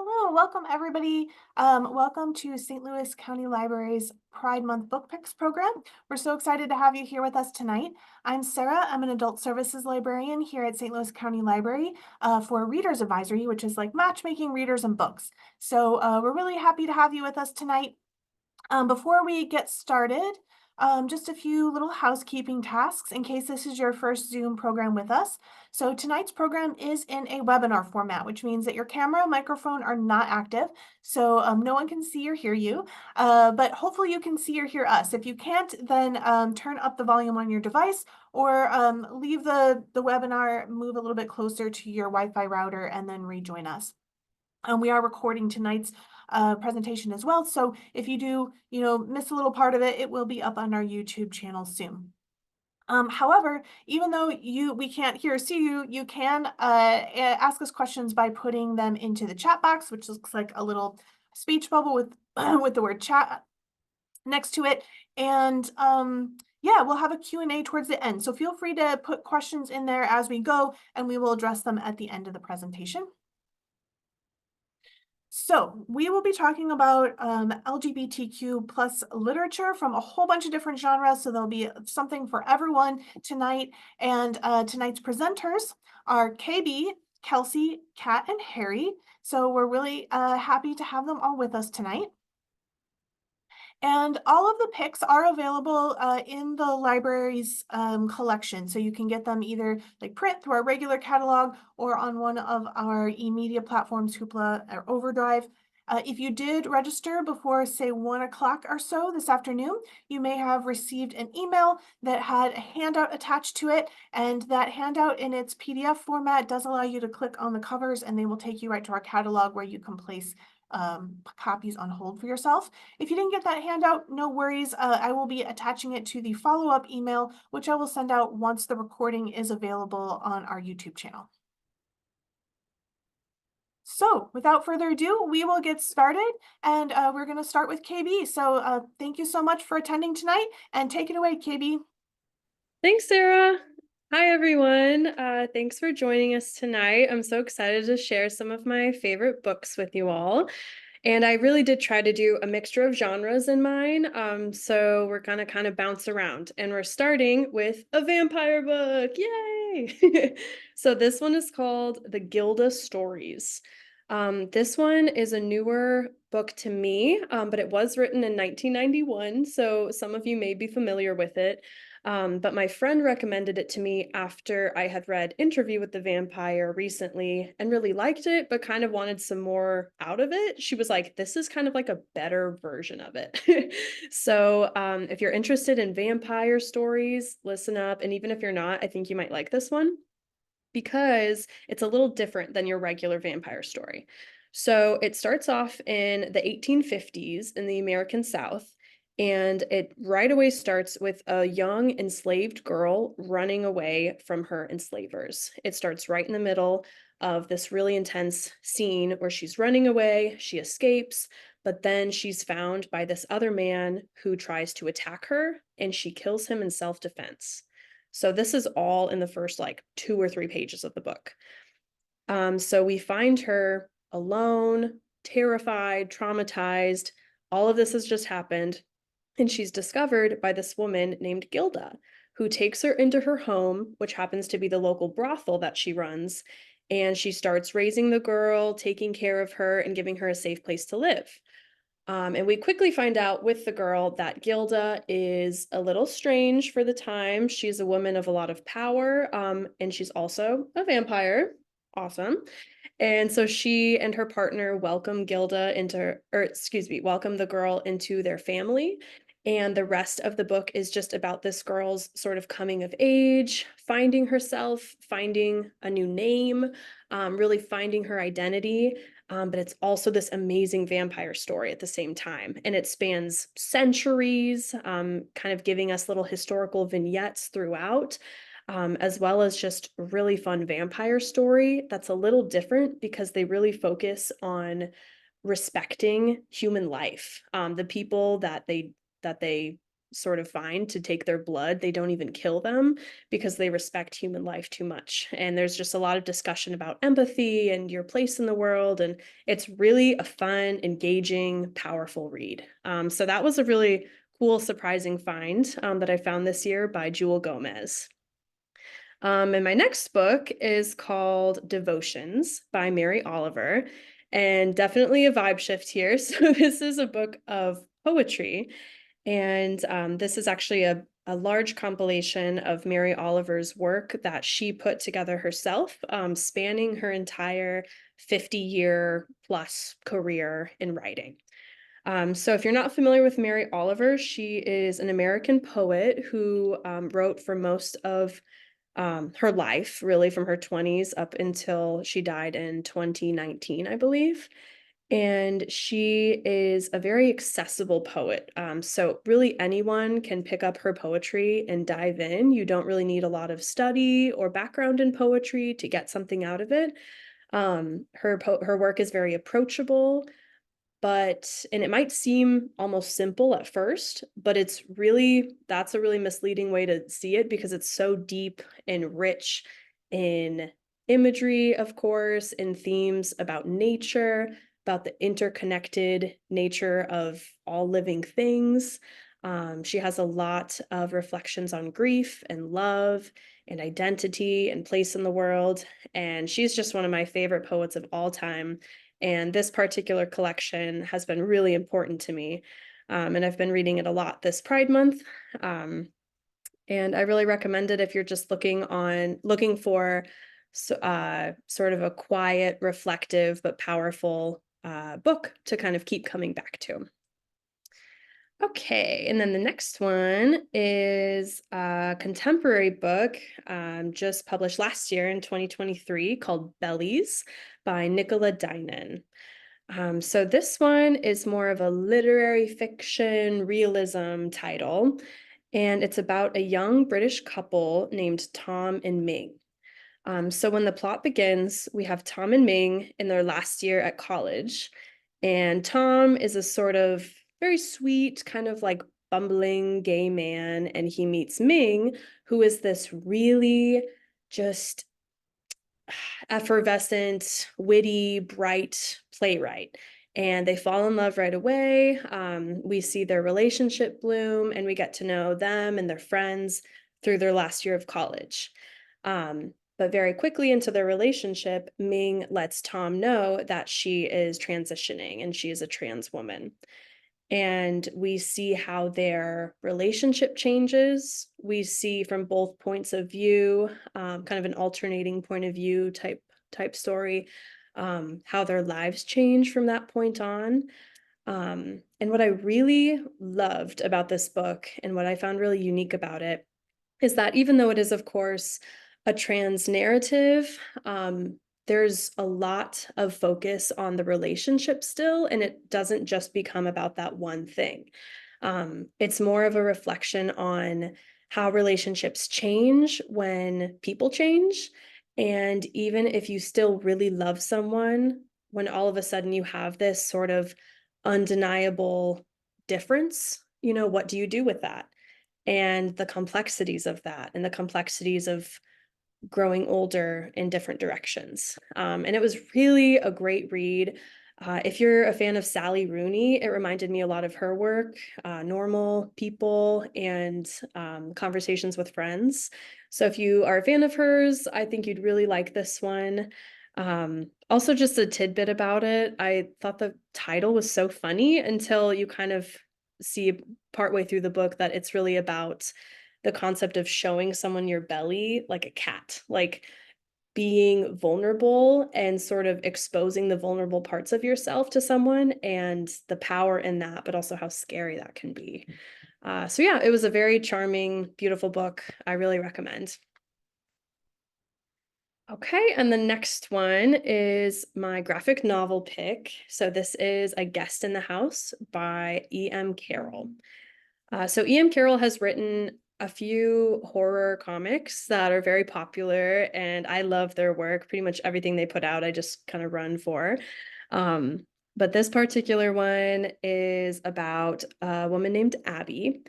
Hello, welcome everybody. Welcome to St. Louis County Library's Pride Month Book Picks program. We're so excited to have you here with us tonight. I'm Sarah. I'm an adult services librarian here at St. Louis County Library for Reader's Advisory, which is like matchmaking readers and books. So we're really happy to have you with us tonight. Before we get started, just a few little housekeeping tasks in case this is your first Zoom program with us. So tonight's program is in a webinar format, which means that your camera and microphone are not active. So no one can see or hear you, but hopefully you can see or hear us. If you can't, then turn up the volume on your device or leave the webinar, move a little bit closer to your Wi-Fi router and then rejoin us. We are recording tonight's presentation as well. So if you do, miss a little part of it, it will be up on our YouTube channel soon. However, even though we can't hear or see you, you can ask us questions by putting them into the chat box, which looks like a little speech bubble with with the word chat next to it. And yeah, we'll have a Q&A towards the end. So feel free to put questions in there as we go, and we will address them at the end of the presentation. So we will be talking about LGBTQ plus literature from a whole bunch of different genres. So there'll be something for everyone tonight. And tonight's presenters are KB, Kelsey, Kat, and Harry. So we're really happy to have them all with us tonight. And all of the picks are available in the library's collection. So you can get them either like print through our regular catalog or on one of our e-media platforms, Hoopla or Overdrive. If you did register before, say, 1 o'clock or so this afternoon, you may have received an email that had a handout attached to it. And that handout in its PDF format does allow you to click on the covers and they will take you right to our catalog where you can place copies on hold for yourself. If you didn't get that handout, no worries. I will be attaching it to the follow-up email, which I will send out once the recording is available on our YouTube channel. So without further ado, we will get started, and we're going to start with KB. So thank you so much for attending tonight, and take it away, KB. Thanks, Sarah. Hi, everyone. Thanks for joining us tonight. I'm so excited to share some of my favorite books with you all. And I really did try to do a mixture of genres in mine. So we're gonna kind of bounce around. And we're starting with a vampire book. Yay! So this one is called The Gilda Stories. This one is a newer book to me, but it was written in 1991, so some of you may be familiar with it. But my friend recommended it to me after I had read Interview with the Vampire recently and really liked it, but kind of wanted some more out of it. She was like, this is kind of like a better version of it. So if you're interested in vampire stories, listen up. And even if you're not, I think you might like this one because it's a little different than your regular vampire story. So it starts off in the 1850s in the American South, and it right away starts with a young enslaved girl running away from her enslavers. It starts right in the middle of this really intense scene where she's running away, she escapes, but then she's found by this other man who tries to attack her, and she kills him in self-defense. So this is all in the first like 2 or 3 pages of the book. So we find her alone, terrified, traumatized. All of this has just happened. And she's discovered by this woman named Gilda, who takes her into her home, which happens to be the local brothel that she runs. And she starts raising the girl, taking care of her, and giving her a safe place to live. And we quickly find out with the girl that Gilda is a little strange for the time. She's a woman of a lot of power, and she's also a vampire. Awesome. And so she and her partner welcome welcome the girl into their family. And the rest of the book is just about this girl's sort of coming of age, finding herself, finding a new name, really finding her identity. But it's also this amazing vampire story at the same time. And it spans centuries, kind of giving us little historical vignettes throughout, as well as just a really fun vampire story that's a little different because they really focus on respecting human life. The people that they sort of fine to take their blood. They don't even kill them because they respect human life too much. And there's just a lot of discussion about empathy and your place in the world. And it's really a fun, engaging, powerful read. So that was a really cool, surprising find that I found this year by Jewel Gomez. And my next book is called Devotions by Mary Oliver, and definitely a vibe shift here. So, this is a book of poetry, and this is actually a large compilation of Mary Oliver's work that she put together herself, spanning her entire 50-year plus career in writing. So, if you're not familiar with Mary Oliver, she is an American poet who wrote for most of her life, really from her 20s up until she died in 2019, I believe. And she is a very accessible poet. So, really, anyone can pick up her poetry and dive in. You don't really need a lot of study or background in poetry to get something out of it. Her work is very approachable, but and it might seem almost simple at first, but that's a really misleading way to see it because it's so deep and rich in imagery, of course, in themes about nature, about the interconnected nature of all living things. She has a lot of reflections on grief and love and identity and place in the world. And she's just one of my favorite poets of all time, and this particular collection has been really important to me. And I've been reading it a lot this Pride Month. Um, and I really recommend it if you're just looking for sort of a quiet, reflective, but powerful book to kind of keep coming back to. Okay, and then the next one is a contemporary book just published last year in 2023 called Bellies by Nicola Dinan. So this one is more of a literary fiction realism title, and it's about a young British couple named Tom and Ming. So when the plot begins, we have Tom and Ming in their last year at college, and Tom is a sort of very sweet, kind of like bumbling gay man, and he meets Ming, who is this really just effervescent, witty, bright playwright. And they fall in love right away. We see their relationship bloom, and we get to know them and their friends through their last year of college. But very quickly into their relationship, Ming lets Tom know that she is transitioning and she is a trans woman, and we see how their relationship changes. We see from both points of view, kind of an alternating point of view type story, how their lives change from that point on. And what I really loved about this book and what I found really unique about it is that even though it is, of course, a trans narrative, there's a lot of focus on the relationship still, and it doesn't just become about that one thing. It's more of a reflection on how relationships change when people change. And even if you still really love someone, when all of a sudden you have this sort of undeniable difference, what do you do with that? And the complexities of that and the complexities of growing older in different directions. And it was really a great read. If you're a fan of Sally Rooney, it reminded me a lot of her work, Normal People, and Conversations with Friends. So if you are a fan of hers, I think you'd really like this one. Also, just a tidbit about it, I thought the title was so funny until you kind of see partway through the book that it's really about the concept of showing someone your belly like a cat, like being vulnerable and sort of exposing the vulnerable parts of yourself to someone and the power in that, but also how scary that can be. So yeah, it was a very charming, beautiful book. I really recommend. Okay, and the next one is my graphic novel pick. So this is A Guest in the House by E.M. Carroll. So E.M. Carroll has written a few horror comics that are very popular, and I love their work. Pretty much everything they put out, I just kind of run for. But this particular one is about a woman named Abby,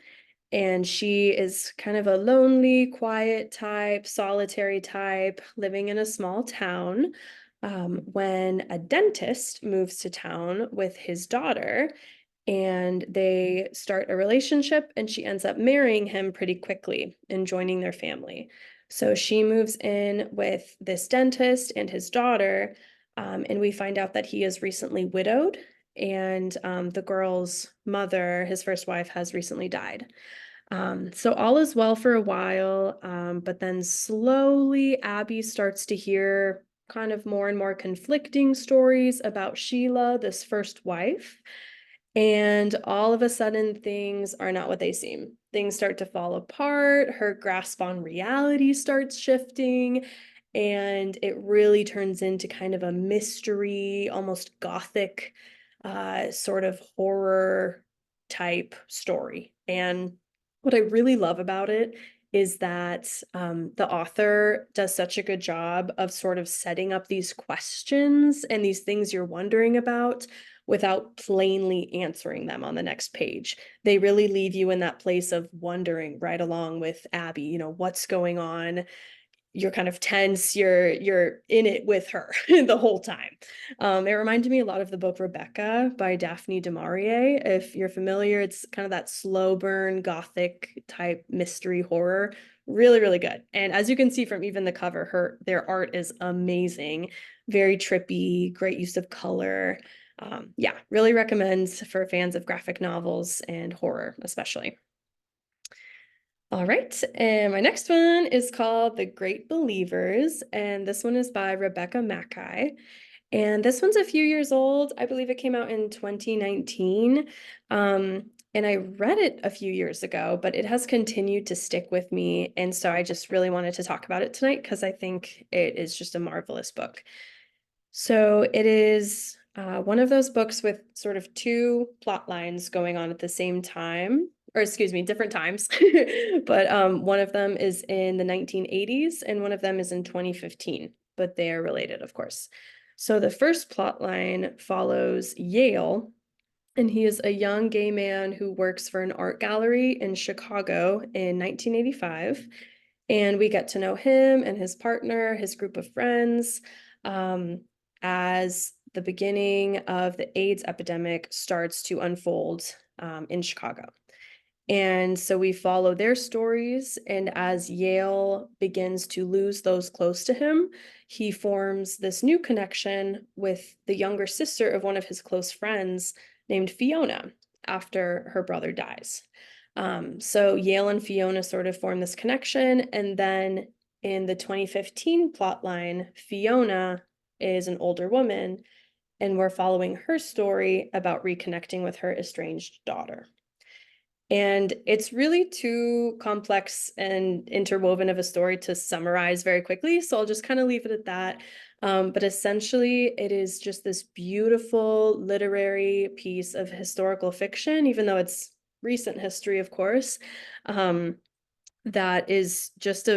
And she is kind of a lonely, quiet type, solitary type, living in a small town. When a dentist moves to town with his daughter, and they start a relationship, and she ends up marrying him pretty quickly and joining their family. So she moves in with this dentist and his daughter, and we find out that he is recently widowed, and the girl's mother, his first wife, has recently died. So all is well for a while, but then slowly Abby starts to hear kind of more and more conflicting stories about Sheila, this first wife. And all of a sudden, things are not what they seem. Things start to fall apart. Her grasp on reality starts shifting, and it really turns into kind of a mystery, almost gothic, sort of horror type story. And what I really love about it is that the author does such a good job of sort of setting up these questions and these things you're wondering about without plainly answering them on the next page. They really leave you in that place of wondering right along with Abby, what's going on. You're kind of tense, you're in it with her the whole time. It reminded me a lot of the book Rebecca by Daphne du Maurier. If you're familiar, it's kind of that slow burn gothic type mystery horror. Really, really good. And as you can see from even the cover, their art is amazing. Very trippy, great use of color. Yeah, really recommend for fans of graphic novels and horror, especially. All right, and my next one is called The Great Believers, and this one is by Rebecca Mackay. And this one's a few years old. I believe it came out in 2019. And I read it a few years ago, but it has continued to stick with me. And so I just really wanted to talk about it tonight because I think it is just a marvelous book. So it is one of those books with sort of two plot lines going on at the same time, or excuse me, different times. But one of them is in the 1980s and one of them is in 2015, but they are related, of course. So the first plot line follows Yale, and he is a young gay man who works for an art gallery in Chicago in 1985. And we get to know him and his partner, his group of friends, um, as the beginning of the AIDS epidemic starts to unfold in Chicago. And so we follow their stories. And as Yale begins to lose those close to him, he forms this new connection with the younger sister of one of his close friends named Fiona after her brother dies. So Yale and Fiona sort of form this connection. And then in the 2015 plotline, Fiona is an older woman, and we're following her story about reconnecting with her estranged daughter. And it's really too complex and interwoven of a story to summarize very quickly. So I'll just kind of leave it at that. But essentially, it is just this beautiful literary piece of historical fiction, even though it's recent history, of course, that is just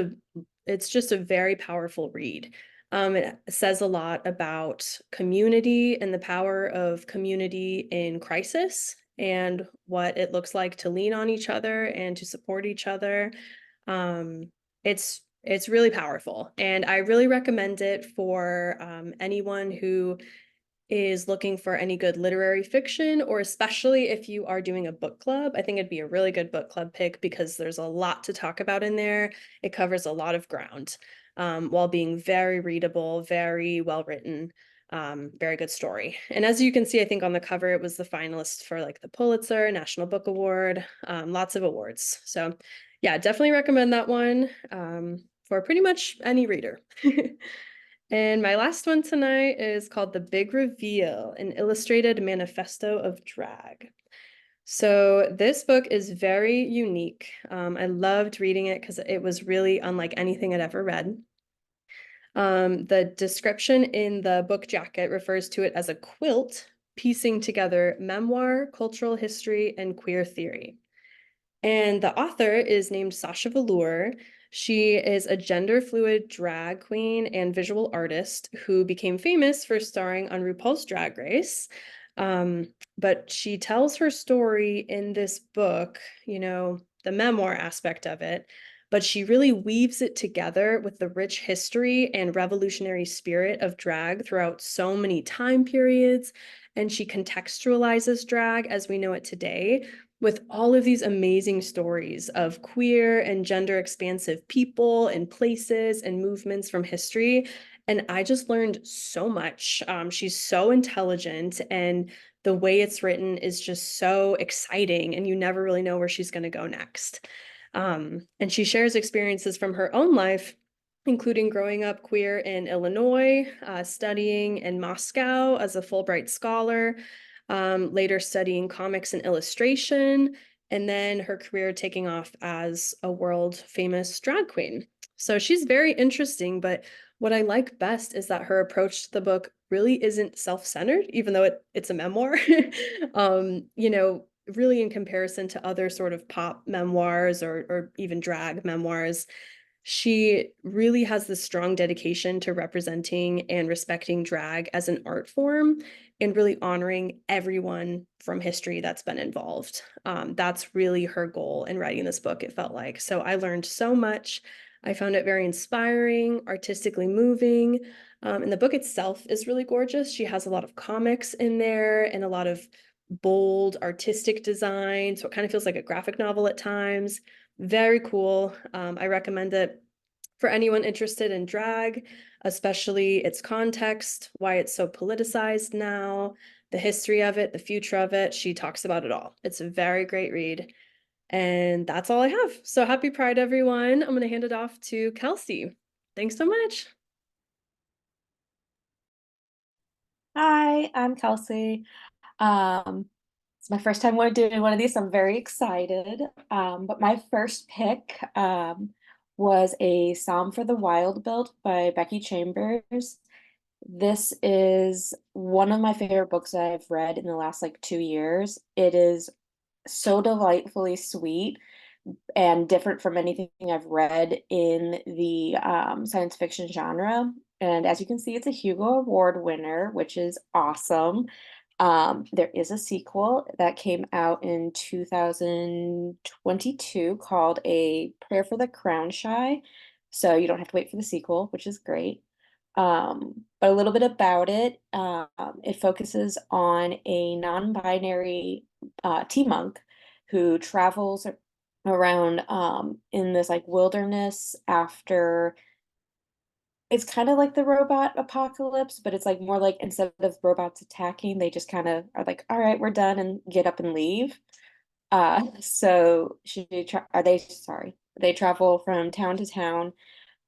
it's just a very powerful read. It says a lot about community and the power of community in crisis and what it looks like to lean on each other and to support each other. It's really powerful, and I really recommend it for anyone who is looking for any good literary fiction, or especially if you are doing a book club. I think it'd be a really good book club pick because there's a lot to talk about in there. It covers a lot of ground, while being very readable, very well written, very good story. And as you can see, I think on the cover, it was the finalist for like the Pulitzer, National Book Award, lots of awards. So yeah, definitely recommend that one for pretty much any reader. And my last one tonight is called The Big Reveal, an illustrated manifesto of drag. So this book is very unique. I loved reading it because it was really unlike anything I'd ever read. The description in the book jacket refers to it as a quilt piecing together memoir, cultural history, and queer theory. And the author is named Sasha Velour. She is a gender fluid drag queen and visual artist who became famous for starring on RuPaul's Drag Race. But she tells her story in this book, the memoir aspect of it, but she really weaves it together with the rich history and revolutionary spirit of drag throughout so many time periods. And she contextualizes drag as we know it today with all of these amazing stories of queer and gender expansive people and places and movements from history. And I just learned so much. She's so intelligent, and the way it's written is just so exciting, and you never really know where she's going to go next. And she shares experiences from her own life, including growing up queer in Illinois, studying in Moscow as a Fulbright scholar, later studying comics and illustration, and then her career taking off as a world famous drag queen. So she's very interesting, but what I like best is that her approach to the book really isn't self-centered, even though it's a memoir. Really in comparison to other sort of pop memoirs or even drag memoirs, she really has this strong dedication to representing and respecting drag as an art form and really honoring everyone from history that's been involved. That's really her goal in writing this book, it felt like. So I learned so much. I found it very inspiring, artistically moving. And the book itself is really gorgeous. She has a lot of comics in there and a lot of bold artistic design. So it kind of feels like a graphic novel at times. Very cool. I recommend it for anyone interested in drag, especially its context, why it's so politicized now, the history of it, the future of it. She talks about it all. It's a very great read. And that's all I have. So happy Pride, everyone. I'm going to hand it off to Kelsey. Thanks so much. Hi, I'm Kelsey. It's my first time doing one of these, so I'm very excited. But my first pick was a Psalm for the Wild Built by Becky Chambers. This is one of my favorite books I've read in the last like 2 years. It is so delightfully sweet and different from anything I've read in the science fiction genre. And as you can see, it's a Hugo Award winner, which is awesome. There is a sequel that came out in 2022 called A Prayer for the Crown Shy. So you don't have to wait for the sequel, which is great. But a little bit about it, it focuses on a non-binary tea monk who travels around in this like wilderness after it's kind of like the robot apocalypse, but it's like more like instead of robots attacking, they just kind of are like, all right, we're done and get up and leave. So they travel from town to town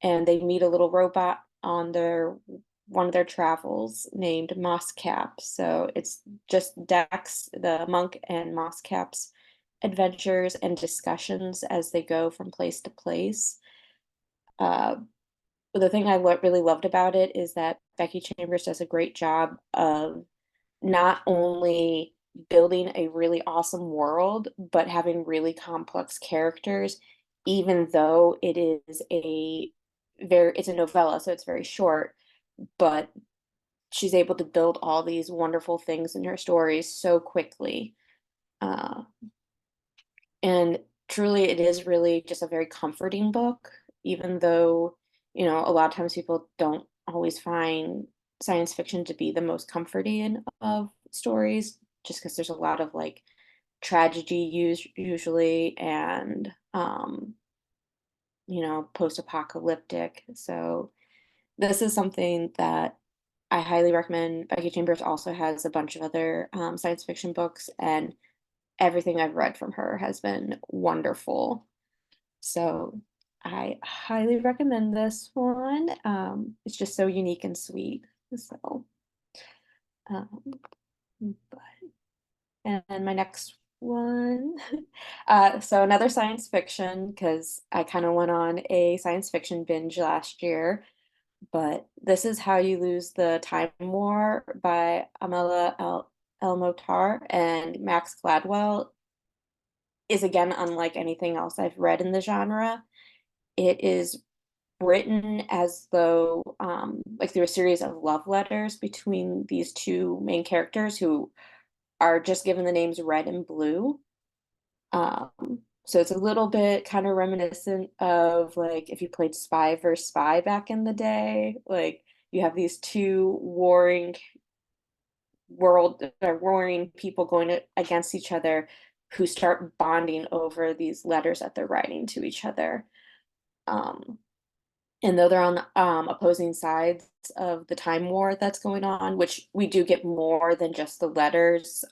and they meet a little robot on their one of their travels named Mosscap. So it's just Dax, the monk, and Mosscap's adventures and discussions as they go from place to place. Uh, the thing I really loved about it is that Becky Chambers does a great job of not only building a really awesome world, but having really complex characters, even though it's a novella, so it's very short, but she's able to build all these wonderful things in her stories so quickly. Uh, and truly, it is really just a very comforting book, even though, a lot of times people don't always find science fiction to be the most comforting of stories, just because there's a lot of like tragedy usually and post-apocalyptic. So this is something that I highly recommend. Becky Chambers also has a bunch of other science fiction books, and everything I've read from her has been wonderful. So I highly recommend this one. It's just so unique and sweet. So, um, but, and my next one, so another science fiction, because I kind of went on a science fiction binge last year. But this is How You Lose the Time War by Amela El-Motar, and Max Gladwell is again unlike anything else I've read in the genre. It is written as though like through a series of love letters between these two main characters who are just given the names Red and Blue. Um, So it's a little bit kind of reminiscent of like if you played Spy versus Spy back in the day. Like you have these two warring people against each other who start bonding over these letters that they're writing to each other. Um, and though they're on opposing sides of the time war that's going on, which we do get more than just the letters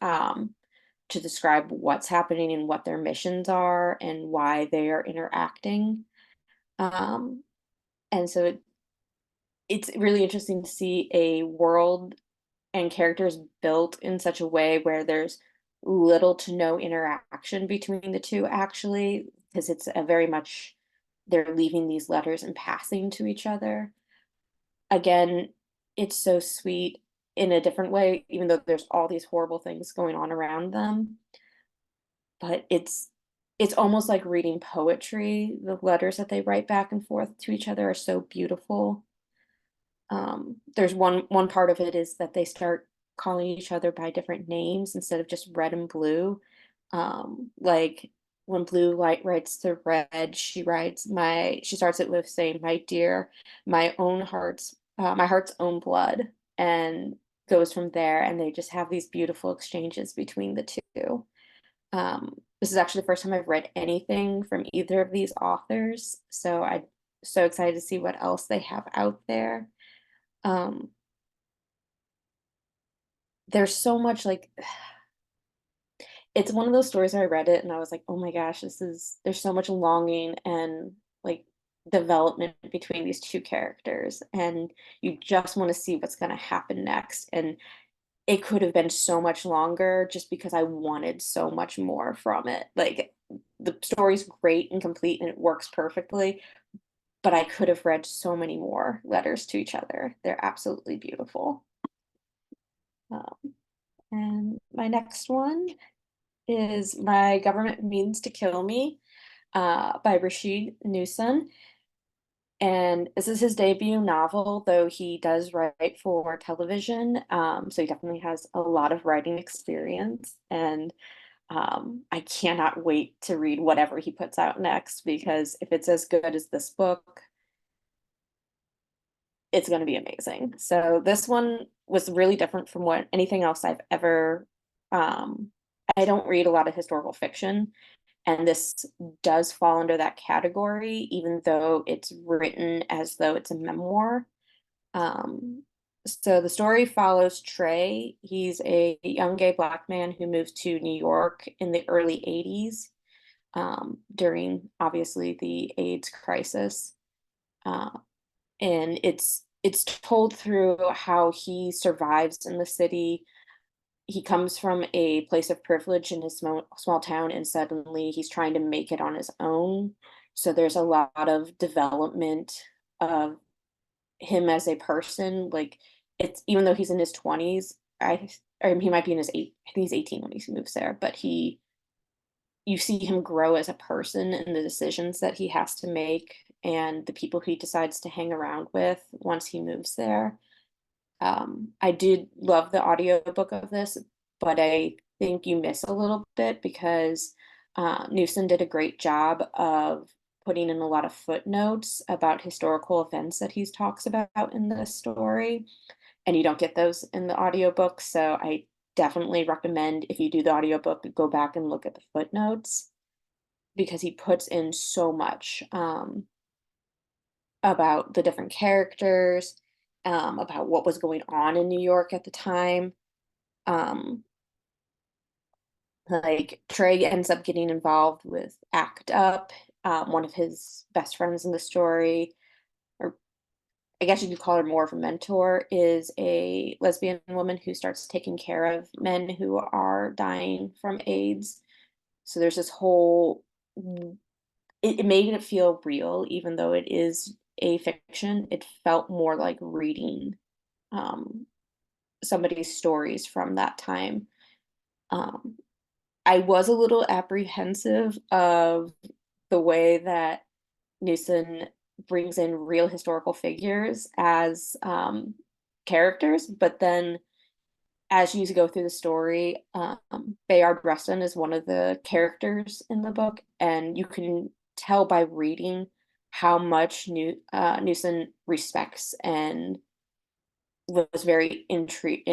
to describe what's happening and what their missions are and why they are interacting. Um, and so it's really interesting to see a world and characters built in such a way where there's little to no interaction between the two, actually, because it's a very much they're leaving these letters and passing to each other. Again, it's so sweet in a different way, even though there's all these horrible things going on around them. But it's almost like reading poetry. The letters that they write back and forth to each other are so beautiful. There's one part of it is that they start calling each other by different names instead of just red and blue. Like when blue light writes to red, she starts it with saying, "My dear, my heart's own blood," and goes from there. And they just have these beautiful exchanges between the two. This is actually the first time I've read anything from either of these authors, so I'm so excited to see what else they have out there. Um, there's so much like it's one of those stories where I read it and I was like, oh my gosh, there's so much longing and like development between these two characters, and you just want to see what's going to happen next. And it could have been so much longer just because I wanted so much more from it. Like the story's great and complete and it works perfectly, but I could have read so many more letters to each other. They're absolutely beautiful. Um, and my next one is My Government Means to Kill Me by Rashid Newson. And this is his debut novel, though he does write for television. So he definitely has a lot of writing experience. And I cannot wait to read whatever he puts out next, because if it's as good as this book, it's going to be amazing. So this one was really different from what anything else I've ever. I don't read a lot of historical fiction, and this does fall under that category, even though it's written as though it's a memoir. Um, so the story follows Trey. He's a young gay black man who moves to New York in the early 80s, during obviously the AIDS crisis. Uh, and it's told through how he survives in the city. He comes from a place of privilege in his small town, and suddenly he's trying to make it on his own. So there's a lot of development of him as a person. Like it's even though he's in his 20s, or he might be in his I think he's 18 when he moves there, but you see him grow as a person and the decisions that he has to make and the people he decides to hang around with once he moves there. I did love the audiobook of this, but I think you miss a little bit because Newsom did a great job of putting in a lot of footnotes about historical events that he talks about in the story, and you don't get those in the audiobook. So I definitely recommend, if you do the audiobook, go back and look at the footnotes, because he puts in so much about the different characters, about what was going on in New York at the time. Um, like Trey ends up getting involved with ACT UP. One of his best friends in the story, or I guess you could call her more of a mentor, is a lesbian woman who starts taking care of men who are dying from AIDS. So there's this whole, it made it feel real, even though it is a fiction. It felt more like reading um, somebody's stories from that time. Um, I was a little apprehensive of the way that Newson brings in real historical figures as characters, but then as you go through the story, Bayard Rustin is one of the characters in the book, and you can tell by reading how much Newson respects and was very interested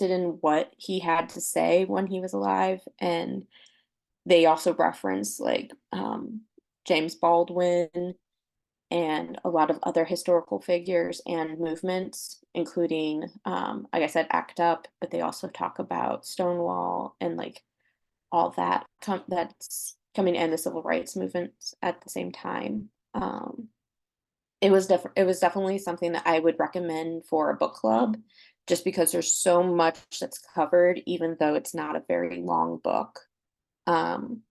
in what he had to say when he was alive. And they also reference like James Baldwin and a lot of other historical figures and movements, including, like I said, ACT UP, but they also talk about Stonewall and like all that that's coming and the civil rights movements at the same time. It was definitely something that I would recommend for a book club, just because there's so much that's covered, even though it's not a very long book. Um,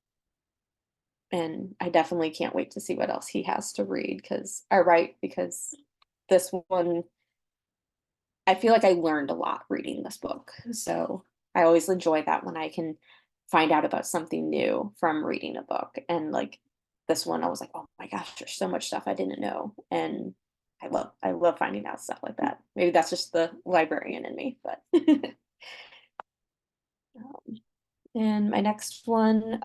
and I definitely can't wait to see what else he has to read because this one, I feel like I learned a lot reading this book. So I always enjoy that when I can find out about something new from reading a book. And like this one, I was like, oh my gosh, there's so much stuff I didn't know. And I love finding out stuff like that. Maybe that's just the librarian in me, but and my next one,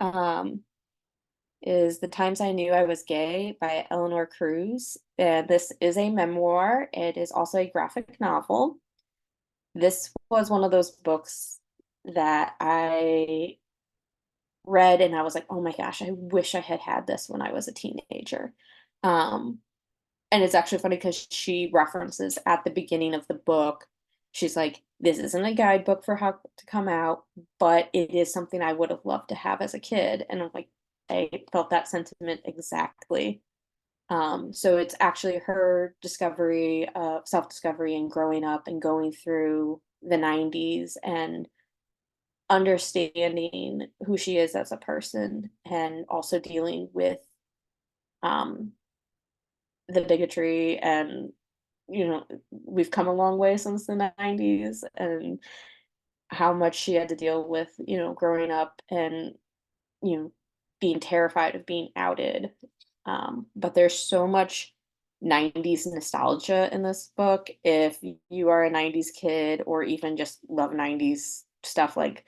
is The Times I Knew I Was Gay by Eleanor Cruz. And this is a memoir. It is also a graphic novel. This was one of those books that I read and I was like, oh my gosh, I wish I had had this when I was a teenager. Um, and it's actually funny because she references at the beginning of the book, she's like, this isn't a guidebook for how to come out, but it is something I would have loved to have as a kid. And I'm like, I felt that sentiment exactly. So it's actually her discovery of self-discovery and growing up and going through the 90s and understanding who she is as a person and also dealing with um the bigotry. And we've come a long way since the 90s, and how much she had to deal with growing up and being terrified of being outed. But there's so much 90s nostalgia in this book. If you are a 90s kid or even just love 90s stuff, like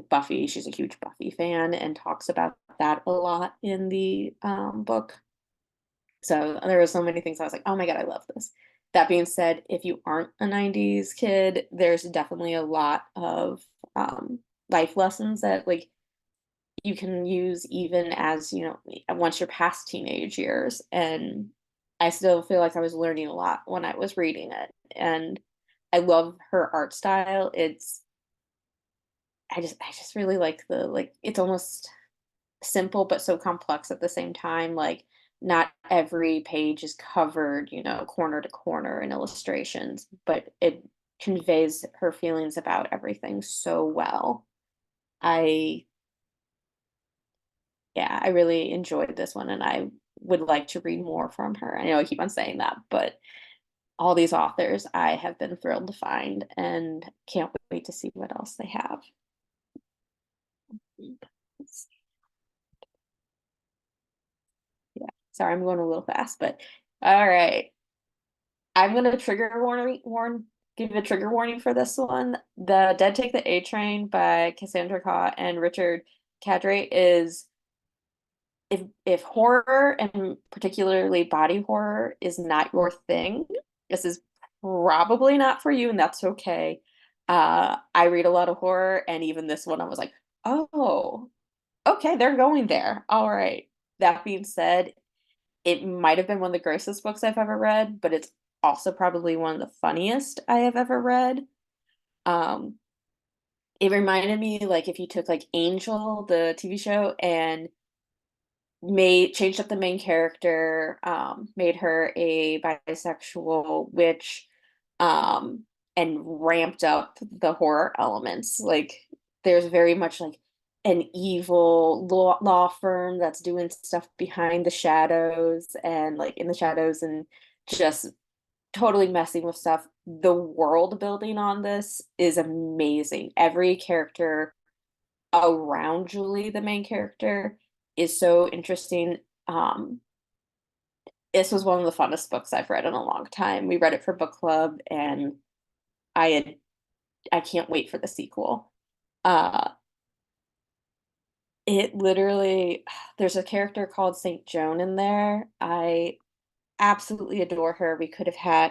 Buffy, she's a huge Buffy fan and talks about that a lot in the book. So there were so many things I was like, oh my God, I love this. That being said, if you aren't a 90s kid, there's definitely a lot of life lessons that like you can use even as, once you're past teenage years. And I still feel like I was learning a lot when I was reading it. And I love her art style. I just really like it's almost simple but so complex at the same time. Like not every page is covered, corner to corner in illustrations, but it conveys her feelings about everything so well. I Yeah, I really enjoyed this one and I would like to read more from her. I know I keep on saying that, but all these authors I have been thrilled to find and can't wait to see what else they have. Yeah, sorry, I'm going a little fast, but all right. I'm gonna give a trigger warning for this one. The Dead Take the A Train by Cassandra Khaw and Richard Cadre is, if horror and particularly body horror is not your thing, this is probably not for you, and that's okay. I read a lot of horror, and even this one, I was like, oh, okay, they're going there. All right. That being said, it might have been one of the grossest books I've ever read, but it's also probably one of the funniest I have ever read. Um, it reminded me like if you took like Angel, the TV show, and made changed up the main character, made her a bisexual witch, um, and ramped up the horror elements. Like there's very much like an evil law firm that's doing stuff behind the shadows and like in the shadows and just totally messing with stuff. The world building on this is amazing. Every character around Julie, the main character, is so interesting. This was one of the funnest books I've read in a long time. We read it for book club, and I can't wait for the sequel. Uh, it literally, there's a character called Saint Joan in there. I absolutely adore her.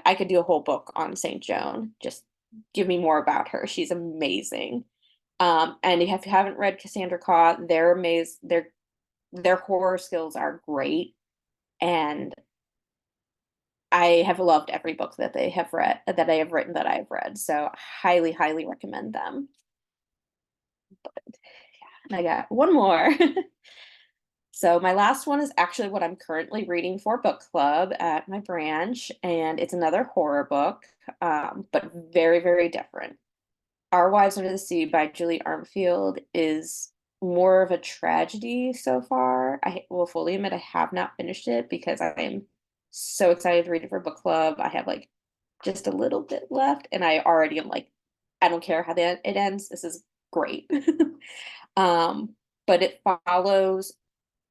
I could do a whole book on Saint Joan. Just give me more about her. She's amazing. And if you haven't read Cassandra Claw, they're amazing. Their horror skills are great. And I have loved every book that they have read, that I have written, that I've read. So highly, highly recommend them. And I got one more. So my last one is actually what I'm currently reading for book club at my branch, and it's another horror book, but very, very different. Our Wives Under the Sea by Julie Armfield is more of a tragedy so far. I will fully admit I have not finished it because I'm so excited to read it for book club. I have like just a little bit left, and I already am like, I don't care how it ends. This is great. um, but it follows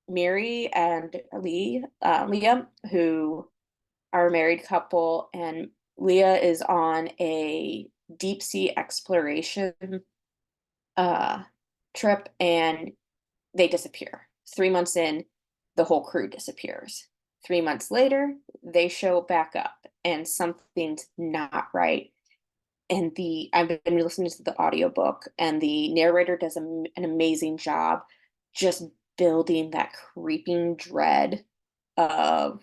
Mary and Leah, who are a married couple, and Leah is on a deep sea exploration uh trip, and they disappear. 3 months in, the whole crew disappears. 3 months later, they show back up, and something's not right. And I've been listening to the audiobook, and the narrator does an amazing job just building that creeping dread of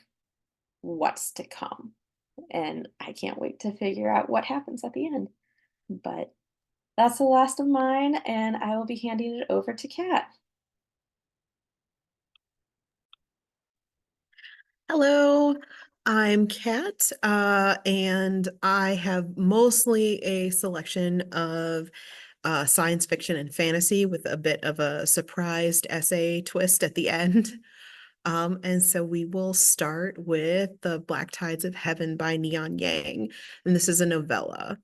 what's to come. And I can't wait to figure out what happens at the end. But that's the last of mine, and I will be handing it over to Kat. Hello, I'm Kat, and I have mostly a selection of science fiction and fantasy with a bit of a surprised essay twist at the end. And so we will start with The Black Tides of Heaven by Neon Yang, and this is a novella.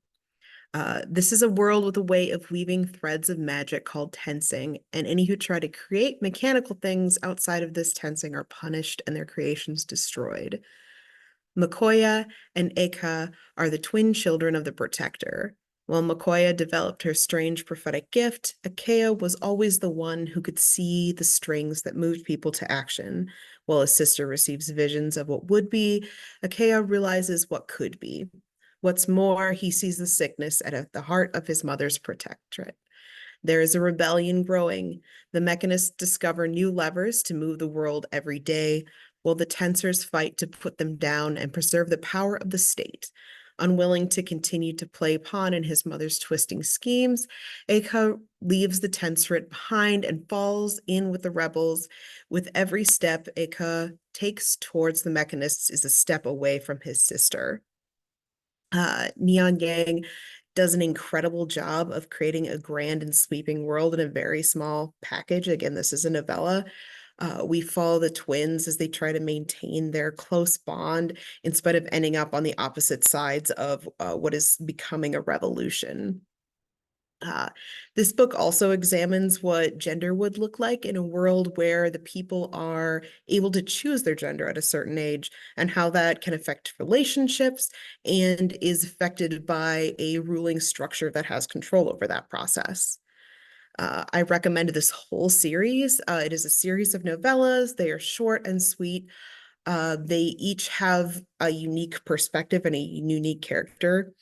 This is a world with a way of weaving threads of magic called tensing, and any who try to create mechanical things outside of this tensing are punished and their creations destroyed. Makoya and Eka are the twin children of the Protector. While Makoya developed her strange prophetic gift, Akea was always the one who could see the strings that moved people to action. While his sister receives visions of what would be, Akea realizes what could be. What's more, he sees the sickness at the heart of his mother's protectorate. There is a rebellion growing. The mechanists discover new levers to move the world every day, while the tensors fight to put them down and preserve the power of the state. Unwilling to continue to play pawn in his mother's twisting schemes, Eka leaves the tensorate behind and falls in with the rebels. With every step Eka takes towards the mechanists is a step away from his sister. Neon Yang does an incredible job of creating a grand and sweeping world in a very small package. Again, this is a novella. We follow the twins as they try to maintain their close bond in spite of ending up on the opposite sides of what is becoming a revolution. This book also examines what gender would look like in a world where the people are able to choose their gender at a certain age, and how that can affect relationships and is affected by a ruling structure that has control over that process. I recommend this whole series. It is a series of novellas. They are short and sweet. They each have a unique perspective and a unique character.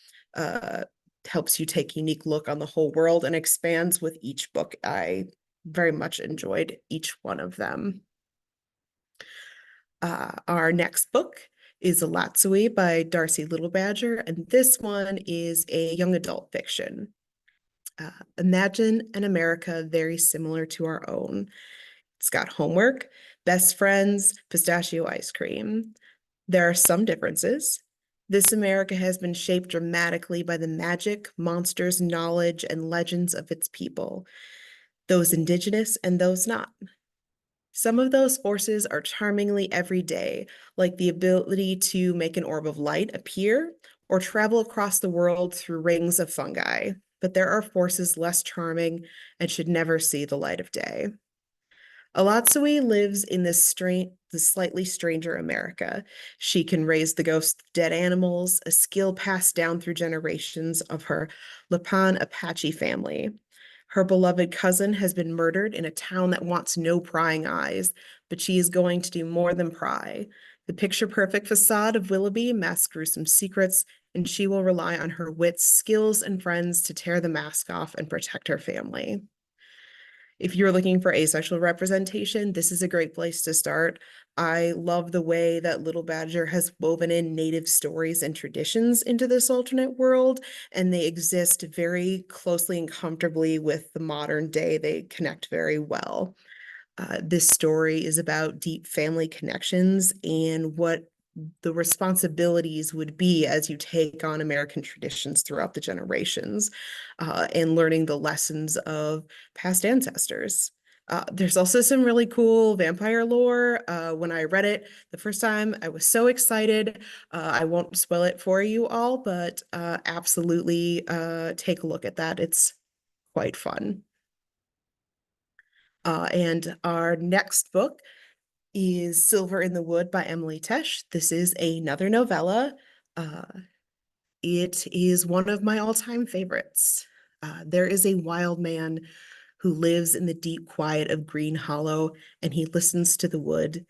Helps you take a unique look on the whole world and expands with each book. I very much enjoyed each one of them. Our next book is Alatsui by Darcy Littlebadger, and this one is a young adult fiction. Imagine an America very similar to our own. It's got homework, best friends, pistachio ice cream. There are some differences. This America has been shaped dramatically by the magic, monsters, knowledge, and legends of its people, those indigenous and those not. Some of those forces are charmingly everyday, like the ability to make an orb of light appear or travel across the world through rings of fungi. But there are forces less charming and should never see the light of day. Alatsui lives in the slightly stranger America. She can raise the ghosts of dead animals, a skill passed down through generations of her Lipan Apache family. Her beloved cousin has been murdered in a town that wants no prying eyes, but she is going to do more than pry. The picture-perfect facade of Willoughby masks gruesome secrets, and she will rely on her wits, skills, and friends to tear the mask off and protect her family. If you're looking for asexual representation, this is a great place to start. I love the way that Little Badger has woven in native stories and traditions into this alternate world, and they exist very closely and comfortably with the modern day. They connect very well. This story is about deep family connections and what the responsibilities would be as you take on American traditions throughout the generations, and learning the lessons of past ancestors. There's also some really cool vampire lore. When I read it the first time, I was so excited. I won't spoil it for you all, but absolutely take a look at that. It's quite fun. And our next book is Silver in the Wood by Emily Tesh. This is another novella. Uh, it is one of my all-time favorites. There is a wild man who lives in the deep quiet of Green Hollow, and he listens to the wood.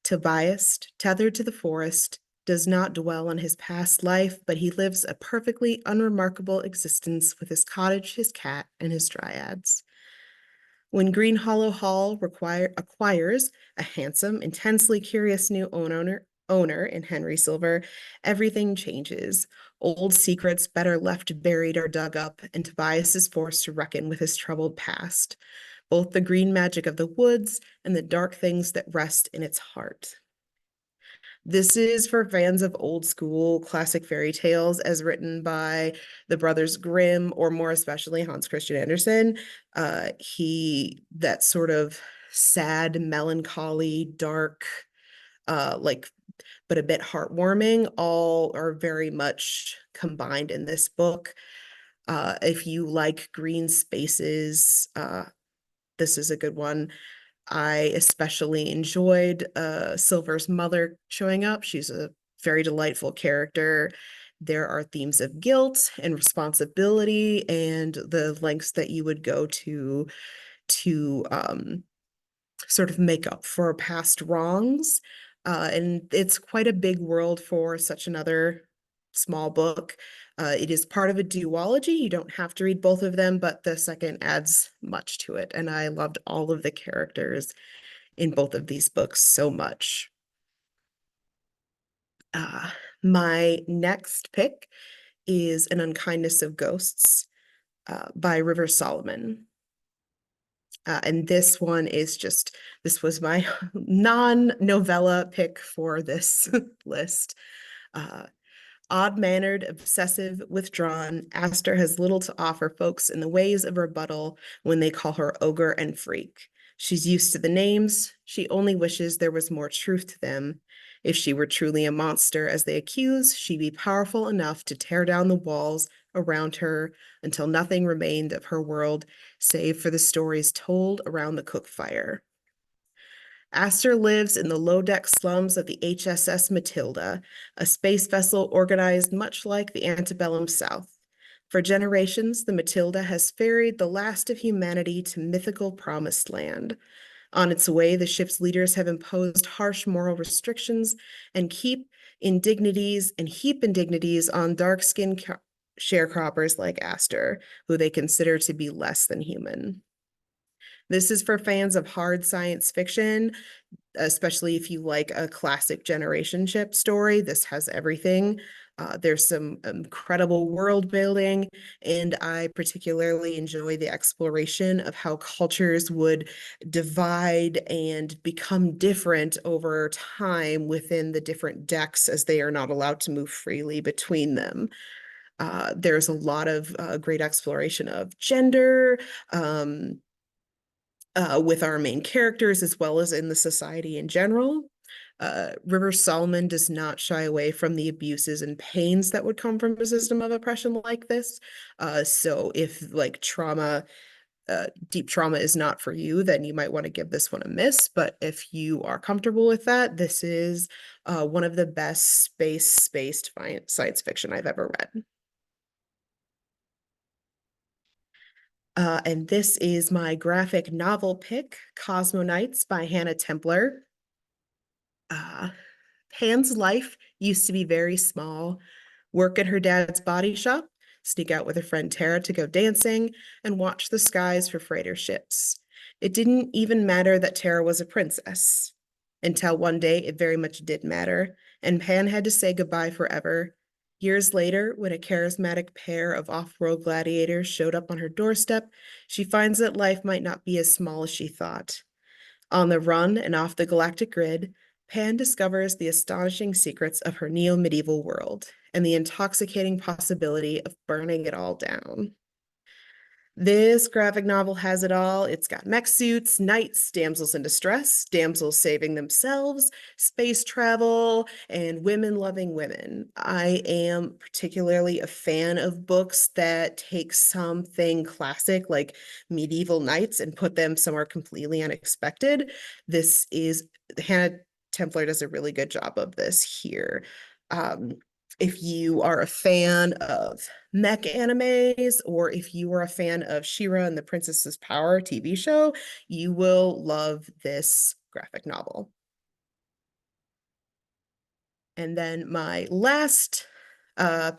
Tobias, tethered to the forest, does not dwell on his past life, but he lives a perfectly unremarkable existence with his cottage, his cat, and his dryads. When Green Hollow Hall acquires a handsome, intensely curious new owner in Henry Silver, everything changes. Old secrets better left buried are dug up, and Tobias is forced to reckon with his troubled past, both the green magic of the woods and the dark things that rest in its heart. This is for fans of old school classic fairy tales as written by the Brothers Grimm, or more especially Hans Christian Andersen. That sort of sad, melancholy, dark, like, but a bit heartwarming, all are very much combined in this book. If you like green spaces, this is a good one. I especially enjoyed Silver's mother showing up. She's a very delightful character. There are themes of guilt and responsibility and the lengths that you would go to sort of make up for past wrongs. And it's quite a big world for such another small book. It is part of a duology. You don't have to read both of them, but the second adds much to it. And I loved all of the characters in both of these books so much. My next pick is An Unkindness of Ghosts by River Solomon. And this one is this was my non-novella pick for this list. Odd-mannered, obsessive, withdrawn, Aster has little to offer folks in the ways of rebuttal when they call her ogre and freak. She's used to the names. She only wishes there was more truth to them. If she were truly a monster, as they accuse, she'd be powerful enough to tear down the walls around her until nothing remained of her world save for the stories told around the cook fire. Aster lives in the low-deck slums of the HSS Matilda, a space vessel organized much like the antebellum South. For generations, the Matilda has ferried the last of humanity to mythical promised land. On its way, the ship's leaders have imposed harsh moral restrictions and heap indignities on dark-skinned sharecroppers like Aster, who they consider to be less than human. This is for fans of hard science fiction, especially if you like a classic generation ship story. This has everything. There's some incredible world building, and I particularly enjoy the exploration of how cultures would divide and become different over time within the different decks, as they are not allowed to move freely between them. There's a lot of great exploration of gender, with our main characters as well as in the society in general. River Solomon does not shy away from the abuses and pains that would come from a system of oppression like this. So if like trauma deep trauma is not for you, then you might want to give this one a miss. But if you are comfortable with that, this is one of the best space-based science fiction I've ever read. And this is my graphic novel pick, Cosmonauts by Hannah Templer. Pan's life used to be very small. Work at her dad's body shop, sneak out with her friend Tara to go dancing, and watch the skies for freighter ships. It didn't even matter that Tara was a princess. Until one day, it very much did matter, and Pan had to say goodbye forever. Years later, when a charismatic pair of off-world gladiators showed up on her doorstep, she finds that life might not be as small as she thought. On the run and off the galactic grid, Pan discovers the astonishing secrets of her neo-medieval world and the intoxicating possibility of burning it all down. This graphic novel has it all. It's got mech suits, knights, damsels in distress, damsels saving themselves, space travel, and women loving women. I am particularly a fan of books that take something classic like medieval knights and put them somewhere completely unexpected. Hannah Templer does a really good job of this here. If you are a fan of mech animes, or if you are a fan of She-Ra and the Princess's Power TV show, you will love this graphic novel. And then my last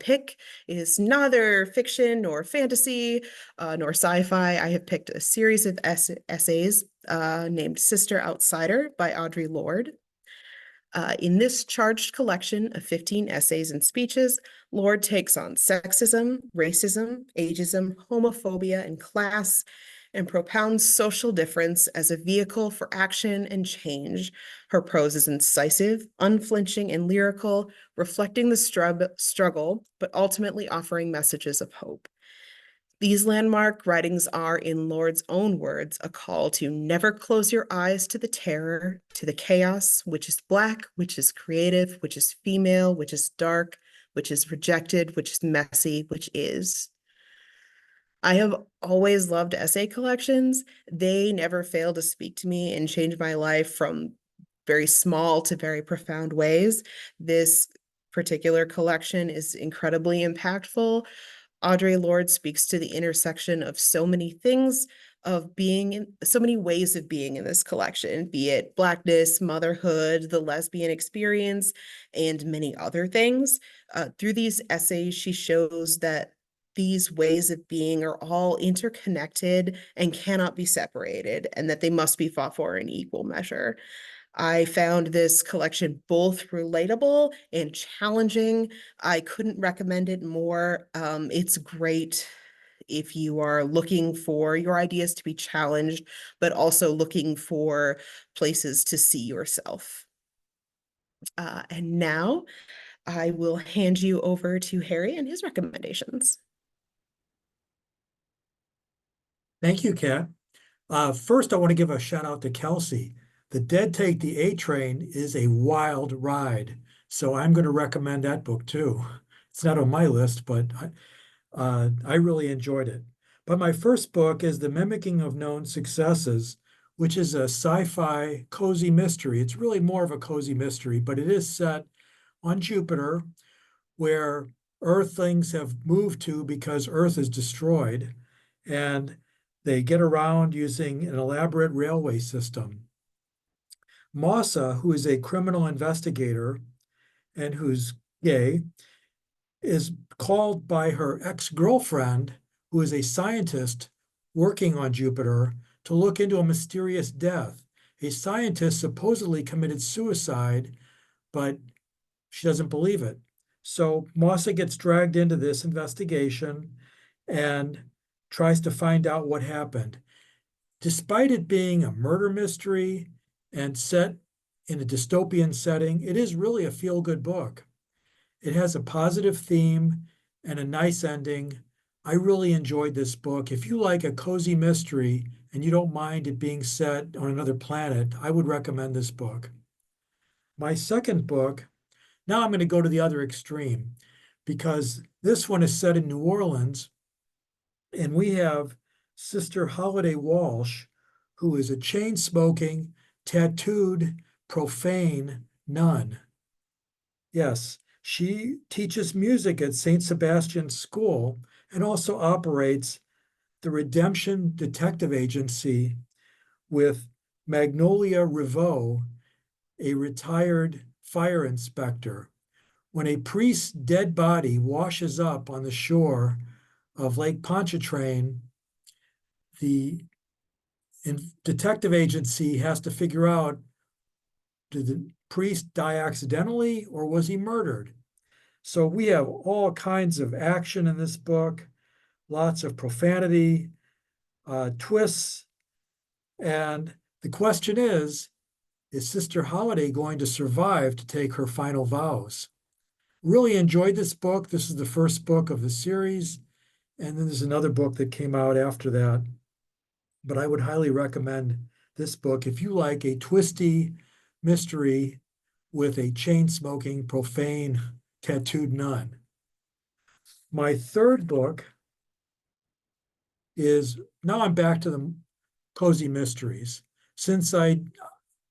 pick is neither fiction nor fantasy nor sci-fi. I have picked a series of essays named Sister Outsider by Audre Lorde. In this charged collection of 15 essays and speeches, Lorde takes on sexism, racism, ageism, homophobia, and class, and propounds social difference as a vehicle for action and change. Her prose is incisive, unflinching, and lyrical, reflecting the struggle, but ultimately offering messages of hope. These landmark writings are, in Lorde's own words, a call to never close your eyes to the terror, to the chaos, which is Black, which is creative, which is female, which is dark, which is rejected, which is messy, which is. I have always loved essay collections. They never fail to speak to me and change my life from very small to very profound ways. This particular collection is incredibly impactful. Audre Lorde speaks to the intersection of so many things, of being in so many ways of being in this collection, be it Blackness, motherhood, the lesbian experience, and many other things. Through these essays, she shows that these ways of being are all interconnected and cannot be separated, and that they must be fought for in equal measure. I found this collection both relatable and challenging. I couldn't recommend it more. It's great if you are looking for your ideas to be challenged, but also looking for places to see yourself. And now I will hand you over to Harry and his recommendations. Thank you, Kat. First, I want to give a shout out to Kelsey. The Dead Take the A Train is a wild ride. So I'm going to recommend that book too. It's not on my list, but I really enjoyed it. But my first book is The Mimicking of Known Successes, which is a sci-fi cozy mystery. It's really more of a cozy mystery, but it is set on Jupiter, where Earthlings have moved to because Earth is destroyed. And they get around using an elaborate railway system. Mausa, who is a criminal investigator and who's gay, is called by her ex-girlfriend, who is a scientist working on Jupiter, to look into a mysterious death. A scientist supposedly committed suicide, but she doesn't believe it. So Mausa gets dragged into this investigation and tries to find out what happened. Despite it being a murder mystery and set in a dystopian setting, it is really a feel-good book. It has a positive theme and a nice ending. I really enjoyed this book. If you like a cozy mystery and you don't mind it being set on another planet, I would recommend this book. My second book, now I'm going to go to the other extreme, because this one is set in New Orleans, and we have Sister Holiday Walsh, who is a chain-smoking, tattooed, profane nun. Yes, she teaches music at St. Sebastian's School and also operates the Redemption Detective Agency with Magnolia Riveau, a retired fire inspector. When a priest's dead body washes up on the shore of Lake Pontchartrain, the detective agency has to figure out, did the priest die accidentally or was he murdered? So we have all kinds of action in this book, lots of profanity, twists, and the question is Sister Holiday going to survive to take her final vows? Really enjoyed this book. This is the first book of the series, and then there's another book that came out after that. But I would highly recommend this book if you like a twisty mystery with a chain-smoking, profane, tattooed nun. My third book is, now I'm back to the cozy mysteries. Since I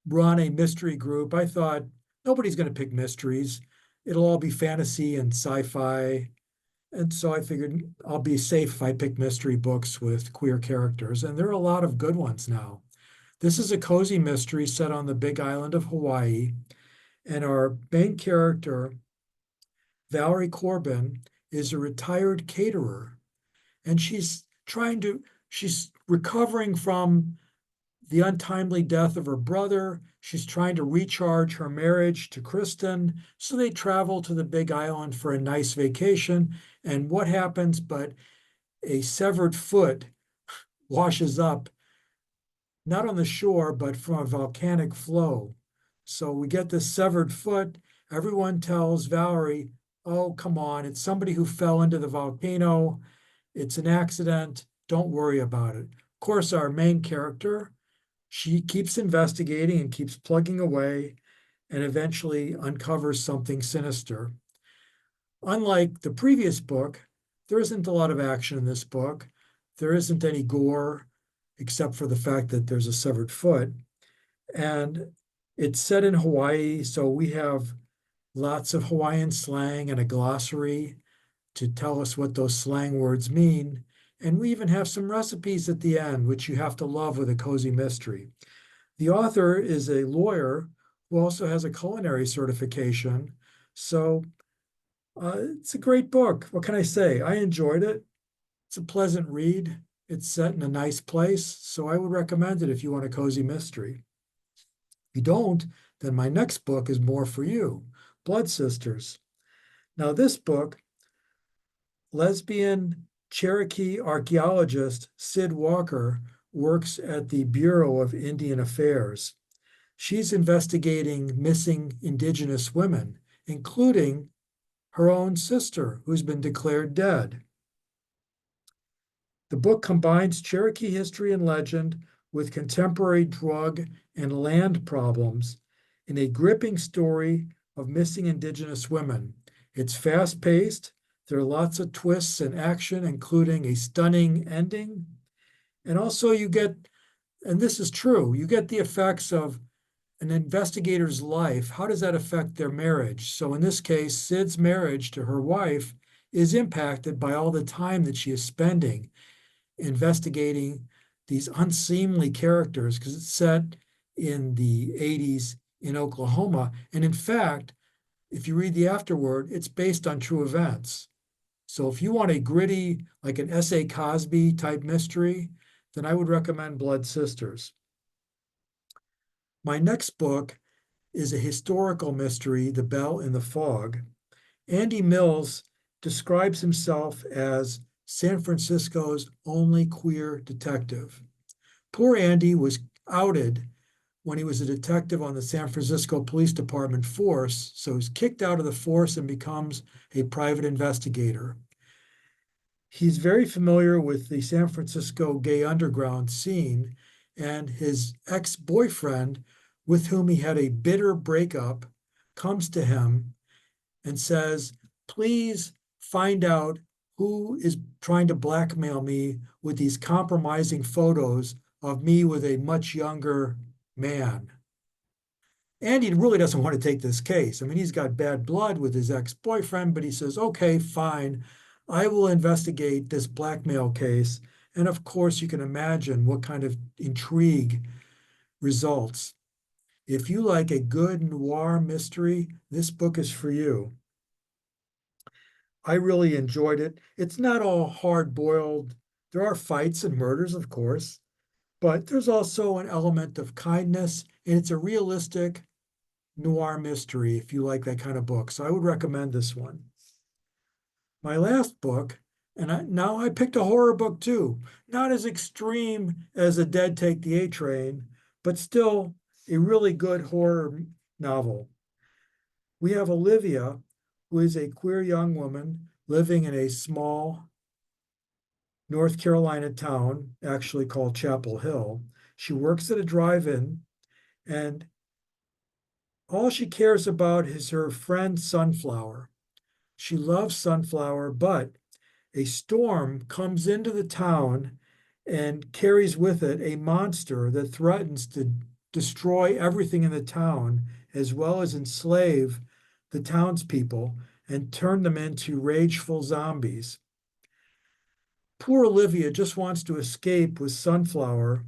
run a mystery group, I thought nobody's going to pick mysteries. It'll all be fantasy and sci-fi. And so I figured I'll be safe if I pick mystery books with queer characters. And there are a lot of good ones now. This is a cozy mystery set on the big island of Hawaii. And our main character, Valerie Corbin, is a retired caterer. And she's recovering from the untimely death of her brother. She's trying to recharge her marriage to Kristen. So they travel to the big island for a nice vacation. And what happens but a severed foot washes up, not on the shore, but from a volcanic flow. So we get this severed foot. Everyone tells Valerie, oh, come on, it's somebody who fell into the volcano. It's an accident. Don't worry about it. Of course, our main character, she keeps investigating and keeps plugging away and eventually uncovers something sinister. Unlike the previous book, there isn't a lot of action in this book. There isn't any gore, except for the fact that there's a severed foot. And it's set in Hawaii, so we have lots of Hawaiian slang and a glossary to tell us what those slang words mean. And we even have some recipes at the end, which you have to love with a cozy mystery. The author is a lawyer who also has a culinary certification. So it's a great book. What can I say? I enjoyed it. It's a pleasant read. It's set in a nice place. So I would recommend it if you want a cozy mystery. If you don't, then my next book is more for you, Blood Sisters. Now, this book, lesbian Cherokee archaeologist Sid Walker works at the Bureau of Indian Affairs. She's investigating missing Indigenous women, including her own sister, who's been declared dead. The book combines Cherokee history and legend with contemporary drug and land problems in a gripping story of missing Indigenous women. It's fast-paced. There are lots of twists and action, including a stunning ending. And also you get, and this is true, you get the effects of an investigator's life. How does that affect their marriage? So in this case, Sid's marriage to her wife is impacted by all the time that she is spending investigating these unseemly characters, because it's set in the 80s in Oklahoma. And in fact, if you read the afterword, it's based on true events. So if you want a gritty, like an S.A. Cosby type mystery, then I would recommend Blood Sisters. My next book is a historical mystery, The Bell in the Fog. Andy Mills describes himself as San Francisco's only queer detective. Poor Andy was outed when he was a detective on the San Francisco Police Department force, so he's kicked out of the force and becomes a private investigator. He's very familiar with the San Francisco gay underground scene, and his ex-boyfriend, with whom he had a bitter breakup, comes to him and says, please find out who is trying to blackmail me with these compromising photos of me with a much younger man. And he really doesn't want to take this case. I mean, he's got bad blood with his ex-boyfriend, but he says, okay, fine, I will investigate this blackmail case. And of course, you can imagine what kind of intrigue results. If you like a good noir mystery, this book is for you. I really enjoyed it. It's not all hard-boiled. There are fights and murders, of course, but there's also an element of kindness, and it's a realistic noir mystery if you like that kind of book. So I would recommend this one. My last book, and now I picked a horror book too, not as extreme as The Dead Take the A Train, but still a really good horror novel. We have Olivia, who is a queer young woman living in a small North Carolina town, actually called Chapel Hill. She works at a drive-in, and all she cares about is her friend Sunflower. She loves Sunflower, but a storm comes into the town and carries with it a monster that threatens to destroy everything in the town, as well as enslave the townspeople and turn them into rageful zombies. Poor Olivia just wants to escape with Sunflower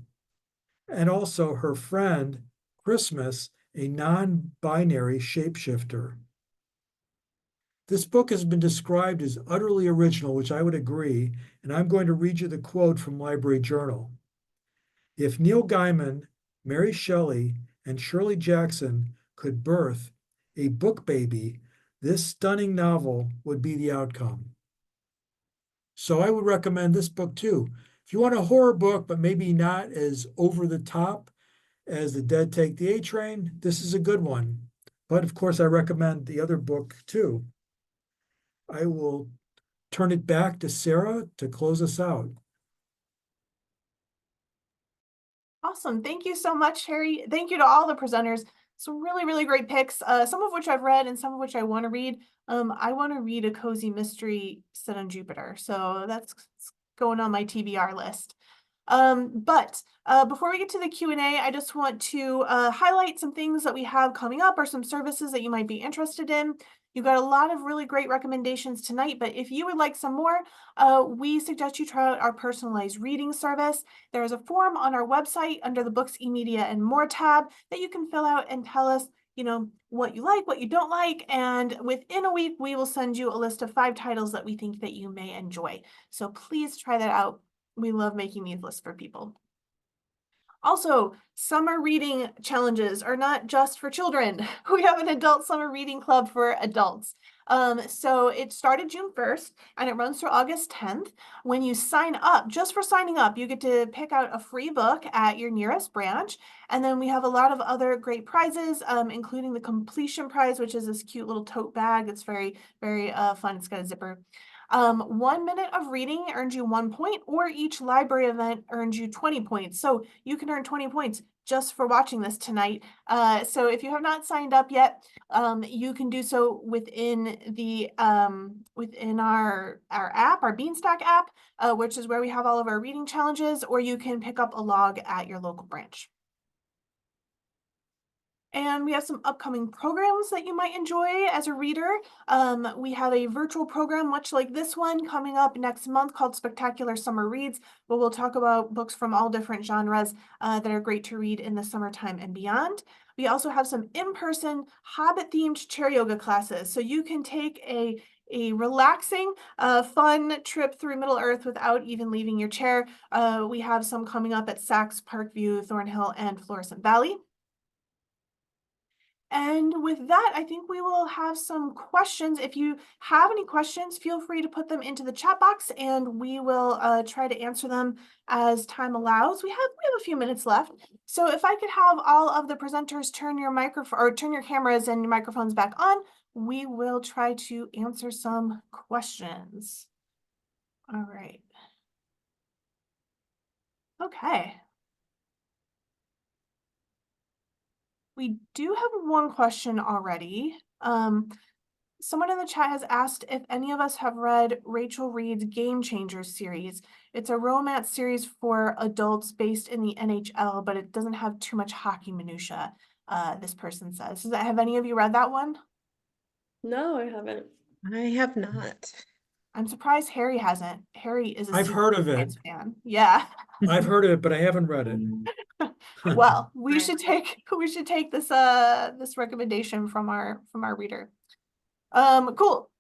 and also her friend, Christmas, a non-binary shapeshifter. This book has been described as utterly original, which I would agree, and I'm going to read you the quote from Library Journal. If Neil Gaiman, Mary Shelley, and Shirley Jackson could birth a book baby, this stunning novel would be the outcome. So I would recommend this book too. If you want a horror book, but maybe not as over the top as The Dead Take the A Train, this is a good one. But of course, I recommend the other book too. I will turn it back to Sarah to close us out. Awesome. Thank you so much, Harry. Thank you to all the presenters. Some really, really great picks, some of which I've read and some of which I want to read. I want to read A Cozy Mystery Set on Jupiter. So that's going on my TBR list. But before we get to the Q&A, I just want to highlight some things that we have coming up or some services that you might be interested in. You got a lot of really great recommendations tonight, but if you would like some more, we suggest you try out our personalized reading service. There is a form on our website under the Books, e-Media, and More tab that you can fill out and tell us, you know, what you like, what you don't like, and within a week, we will send you a list of 5 titles that we think that you may enjoy. So please try that out. We love making these lists for people. Also, summer reading challenges are not just for children. We have an adult summer reading club for adults. So it started June 1st and it runs through August 10th. When you sign up, just for signing up, you get to pick out a free book at your nearest branch. And then we have a lot of other great prizes, including the completion prize, which is this cute little tote bag. It's very, very fun. It's got a zipper. 1 minute of reading earns you 1 point, or each library event earns you 20 points. So you can earn 20 points just for watching this tonight. So if you have not signed up yet, you can do so within the within our app, our Beanstack app, which is where we have all of our reading challenges, or you can pick up a log at your local branch. And we have some upcoming programs that you might enjoy as a reader. We have a virtual program, much like this one, coming up next month called Spectacular Summer Reads, where we'll talk about books from all different genres that are great to read in the summertime and beyond. We also have some in-person Hobbit-themed chair yoga classes, so you can take a relaxing, fun trip through Middle Earth without even leaving your chair. We have some coming up at Saks, Parkview, Thornhill, and Florissant Valley. And with that, I think we will have some questions. If you have any questions, feel free to put them into the chat box and we will try to answer them as time allows. We have a few minutes left. So if I could have all of the presenters turn your microphone or turn your cameras and your microphones back on, we will try to answer some questions. All right. Okay. We do have one question already. someone in the chat has asked if any of us have read Rachel Reed's Game Changers series. It's a romance series for adults based in the NHL, but it doesn't have too much hockey minutia, this person says. Have any of you read that one? No, I haven't. I have not. I'm surprised Harry hasn't. Harry is a I've super heard of it. Giants fan. Yeah. I've heard of it, but I haven't read it. Well, we should take this this recommendation from our reader. Cool.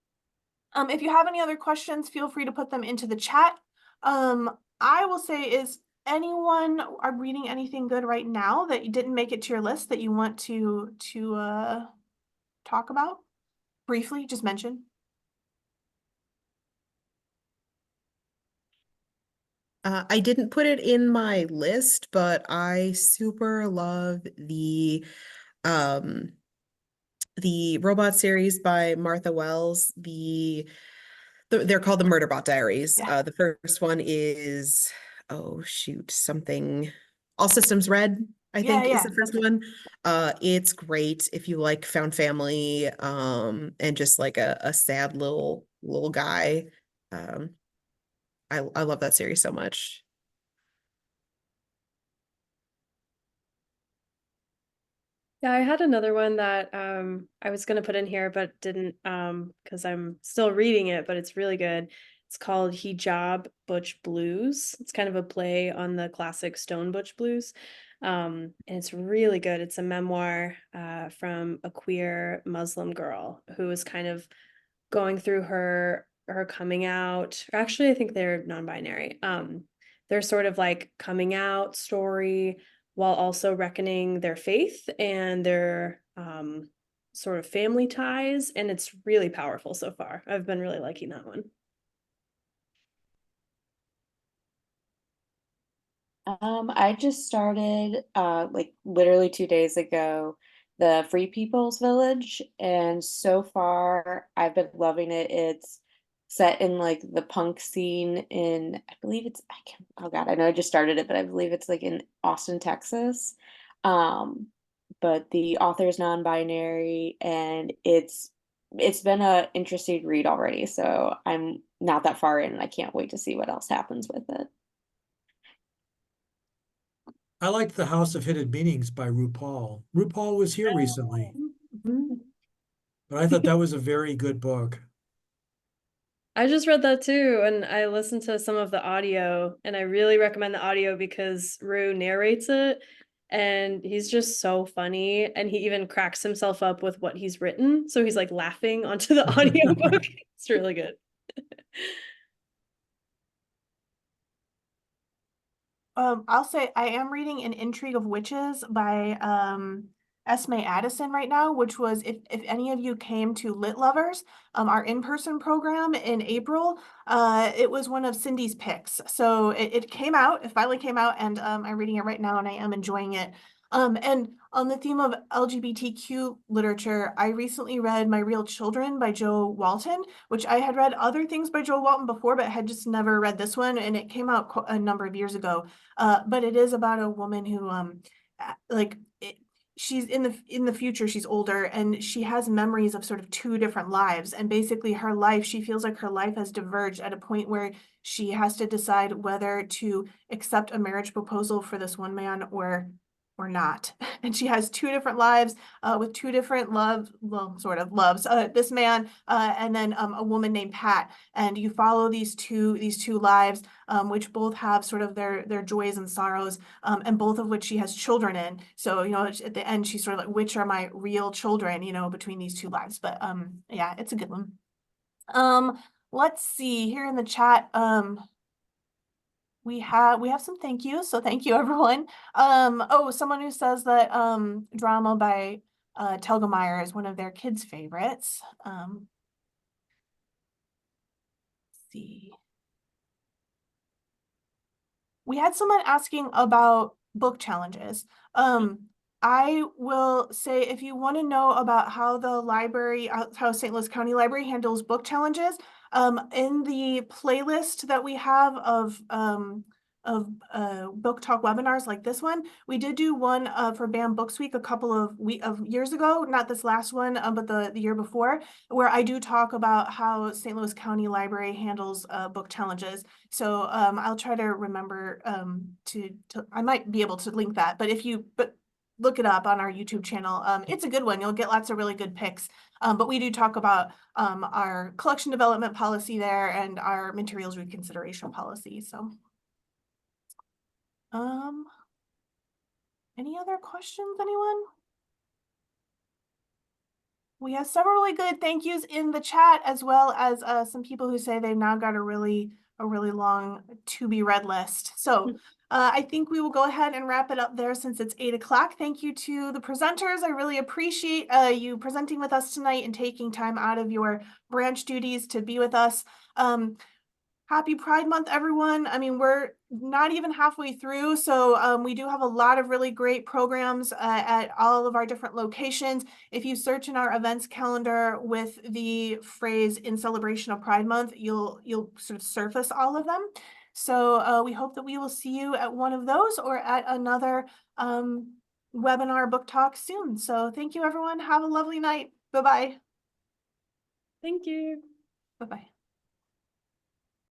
If you have any other questions, feel free to put them into the chat. I will say, is anyone are reading anything good right now that you didn't make it to your list that you want to talk about briefly? Just mention. I didn't put it in my list, but I super love um the robot series by Martha Wells. They're called the Murderbot Diaries. Yeah. The first one is, oh shoot, something All Systems Red, I think is Yeah, the first that's it. one. It's great if you like found family, and just like a sad little guy. Um, I love that series so much. Yeah, I had another one that I was gonna put in here but didn't because I'm still reading it, but it's really good. It's called Hijab Butch Blues. It's kind of a play on the classic Stone Butch Blues. And it's really good. It's a memoir from a queer Muslim girl who is kind of going through her coming out. Actually, I think they're non-binary. They're sort of like coming out story while also reckoning their faith and their sort of family ties, and it's really powerful so far. I've been really liking that one. I just started like literally 2 days ago, the Free People's Village, and so far I've been loving it. It's set in like the punk scene in, I believe it's, I can't, oh God, I know I just started it, but I believe it's like in Austin, Texas. Um, but the author is non-binary, and it's been a interesting read already, so I'm not that far in and I can't wait to see what else happens with it. I liked The House of Hidden Meanings by RuPaul. RuPaul was here recently, Mhm. but I thought that was a very good book. I just read that too, and I listened to some of the audio, and I really recommend the audio because Rue narrates it, and he's just so funny, and he even cracks himself up with what he's written, so he's like laughing onto the audiobook. It's really good. I'll say I am reading An Intrigue of Witches by Esme Addison right now, which was, if any of you came to Lit Lovers, our in-person program in April, it was one of Cindy's picks. So it came out, it finally came out, and I'm reading it right now and I am enjoying it. And on the theme of LGBTQ literature, I recently read My Real Children by Jo Walton, which I had read other things by Jo Walton before, but had just never read this one, and it came out a number of years ago. But it is about a woman who like she's in the future, she's older, and she has memories of sort of two different lives, and basically her life, she feels like her life has diverged at a point where she has to decide whether to accept a marriage proposal for this one man or not. And she has two different lives with two different sort of loves, this man and then a woman named Pat, and you follow these two lives, which both have sort of their joys and sorrows, and both of which she has children in. So, you know, at the end, she's sort of like, which are my real children, you know, between these two lives. But yeah, it's a good one. Let's see here in the chat. We have some thank yous, so thank you everyone. Oh, someone who says that drama by Telgemeier is one of their kids' favorites. Let's see. We had someone asking about book challenges. I will say, if you want to know about how the library, how St. Louis County Library handles book challenges, in the playlist that we have of book talk webinars like this one. We did do one for BAM Books Week a couple of years ago, not this last one, but the year before, where I do talk about how St. Louis County Library handles book challenges. So I'll try to remember to I might be able to link that, but look it up on our YouTube channel. It's a good one. You'll get lots of really good picks. But we do talk about our collection development policy there and our materials reconsideration policy. So, any other questions, anyone? We have several really good thank yous in the chat, as well as some people who say they've now got a really long to be read list. So I think we will go ahead and wrap it up there since it's 8 o'clock. Thank you to the presenters. I really appreciate you presenting with us tonight and taking time out of your branch duties to be with us. Happy Pride Month, everyone. I mean, we're not even halfway through, so we do have a lot of really great programs at all of our different locations. If you search in our events calendar with the phrase "in celebration of Pride Month," you'll sort of surface all of them. So we hope that we will see you at one of those or at another webinar book talk soon. So thank you, everyone. Have a lovely night. Bye-bye. Thank you. Bye-bye.